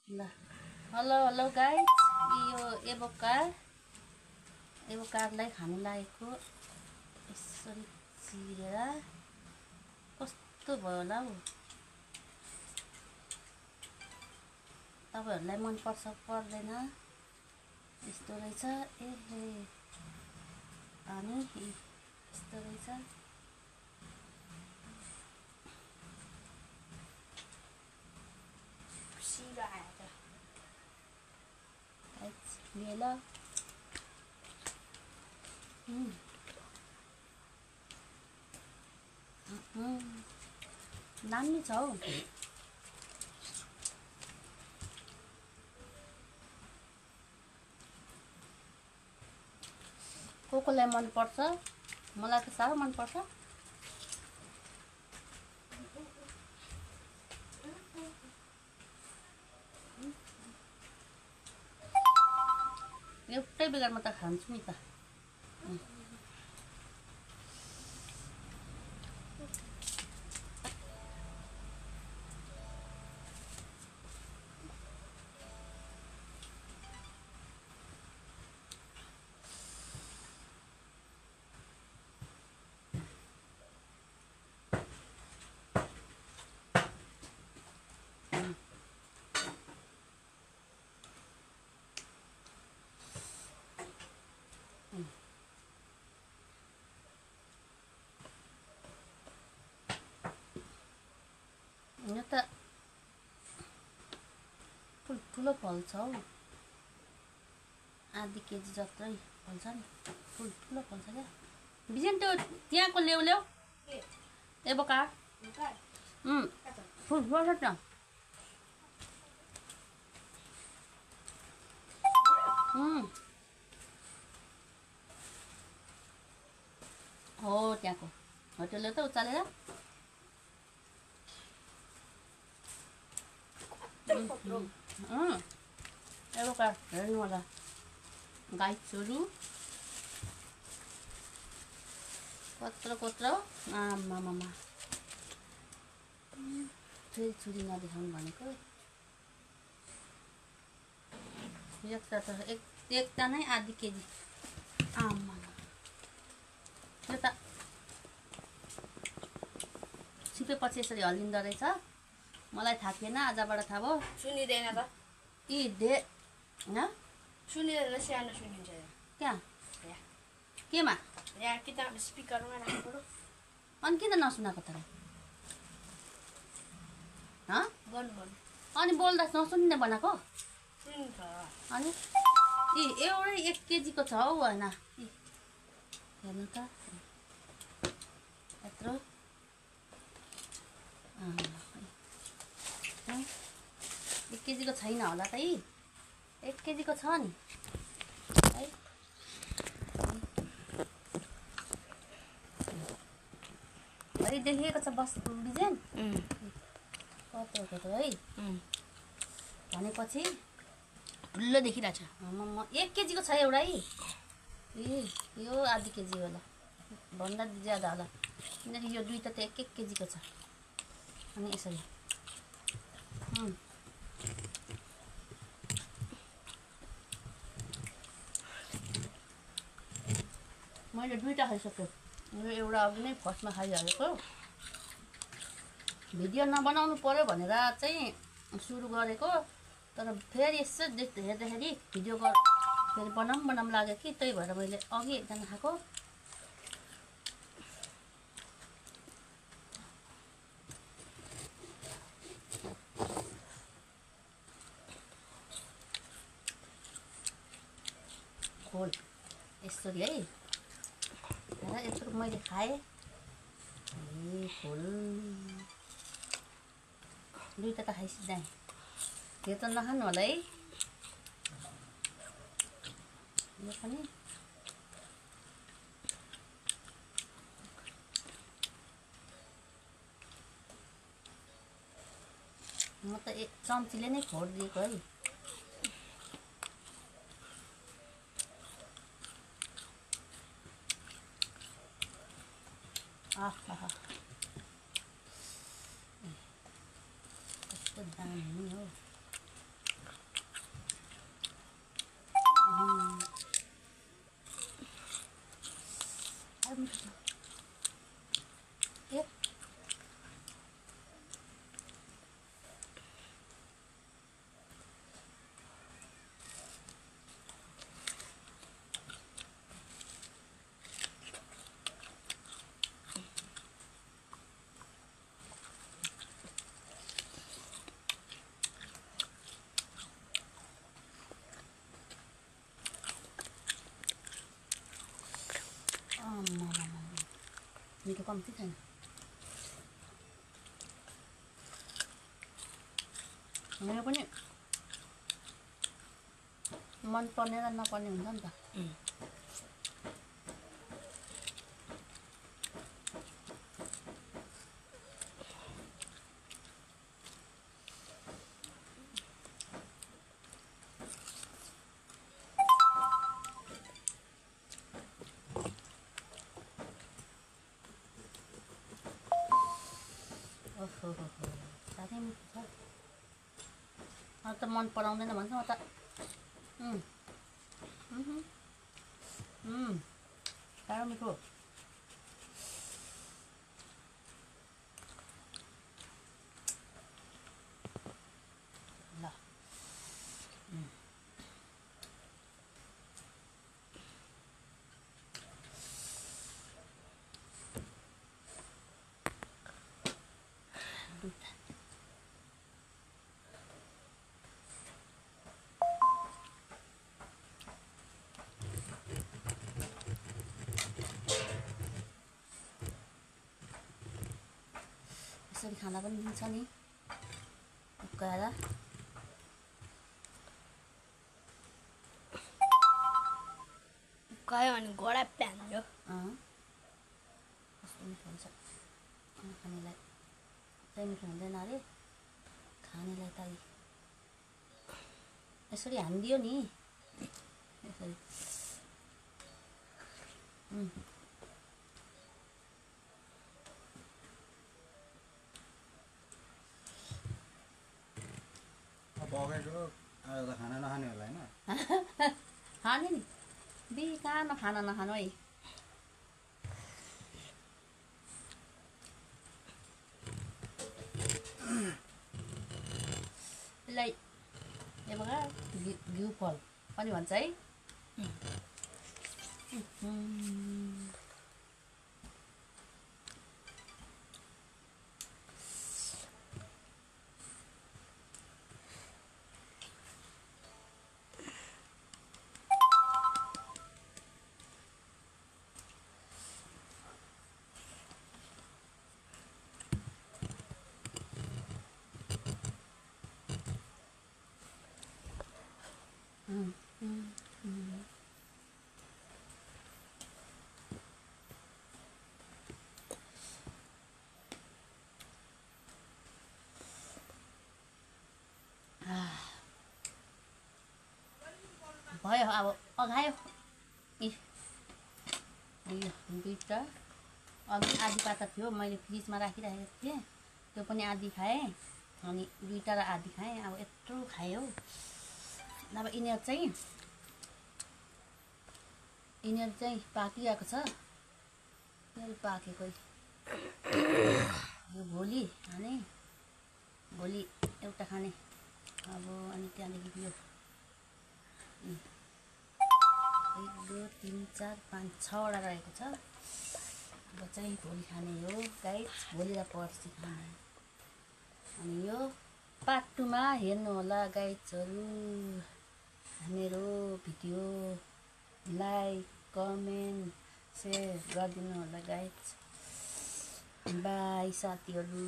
ल hello hello guys, यो एभोकाडलाई खानु लागेको यसरी चिरेर कस्तो भयो होला हौ। तपाईहरुलाई मन पर्छ पर्दैन यस्तो रहेछ। एहे अनि यस्तो रहेछ। ये ल दामी छ हौ। कोलाई मन पर्छ, मलाई त साह्रो मन पर्छ। एउटै बेगरमा त खान्छु नि त। यो त ठुलो फल्छ हौ, आधी केजी जत्रै फल्छ नि। ठुलो फल्छ क्या। बिजन त्यो त्यहाँको ल्याउ एभोकाड फुल फल्छ त। हो त्यहाँको हो, त्यसले त उचालेर एभोकाड हेर्नु होला गाइसहरु, कत्रो आमामामा। फेरि छुरी नदेखाउनु भनेको। एकता नै आधी केजी। आमा यो त सिपेपछि यसरी हल्लिँदो रहेछ। मलाई थाहा थिएन, आजबाट थाहा भयो। सुनिँदैन त सुनिँदैन, सानो सुनिन्छ। त्यहाँ केमा यहाँ किताब स्पिकरमा राख्नु पर्यो। अनि किन नसुनाएको त? अनि बोल्दा नसुन्ने बनाएको? सुनिन्छ। अनि एउटै 1 केजीको छ हौ। होइन हेर्नु त यत्रो 1 केजीको छैन होला त। 1 केजीको छ नि है। है देखिएको छ बस बिजन कत्रो है भनेपछि ठुलो देखिरहेछ। 1 केजीको छ एउटै। यो आधी केजी होला, भन्दा ज्यादा होला, किनकि यो दुईटा त 1 केजीको छ। अनि यसरी मैले दुईटा खाइसक्यो। यो एउटा अघि नै फर्स्टमा खाइहालेको। भिडियो नबनाउनु पर्यो भनेर चाहिँ सुरु गरेको, तर फेरि यसो हेर्दाखेरि भिडियो फेरि बनाऊँ लाग्यो कि, त्यही भएर मैले अघि एकजना खाएको। खोल यसरी है, यत्रो मैले खाएँ। खोल दुईटा त खाइसिद्धाएँ। त्यो त नखानु होला है। यो पनि म त एक चम्चीले नै खोलिदिएको है। आहा कस्तो दामी हो। मिठो कम्ती छैन। यो पनि मन पर्ने र नपर्ने हुन्छ नि त। ओहो साह्रै मिठो छ। अरू त मन पराउँदैन भन्छ म त साह्रो मिठो। ल दुईटा यसरी खाना पनि दिन्छ नि उकाएर। गयो भने घोडा प्यान्यो। कस्तो मिठो हुन्छ। खानेलाई चाहिँ मिठो हुँदैन अरे, खानेलाई त यसरी हानिदियो नि यसरी। पकाएको आज त खाना नखाने होला होइन? खाने नि बिहान खाना नखानु है। यसलाई यो बघा घिउ फल पनि भन्छ है। भयो अब अघायो। दुईटा अघि आधी पाता थियो, मैले फ्रिजमा राखिराखेको थिएँ, त्यो पनि आधी खाएँ। अनि दुईटा र आधी खाएँ। अब यत्रो खायो। अब यिनीहरू चाहिँ पाकिरहेको छ। यिनीहरू पाकेको यो भोलि खाने, भोलि एउटा खाने। अब अनि त्यहाँदेखि यो 1 2 3 4 5 6वटा रहेको छ। अब चाहिँ भोलि खाने हो गाइस, भोलि र पर्सि खाने। अनि यो पार्ट 2 मा हेर्नु होला गाइसहरू। मेरो भिडियो लाइक कमेन्ट सेयर गरिदिनु होला गाइस। बाई साथीहरू।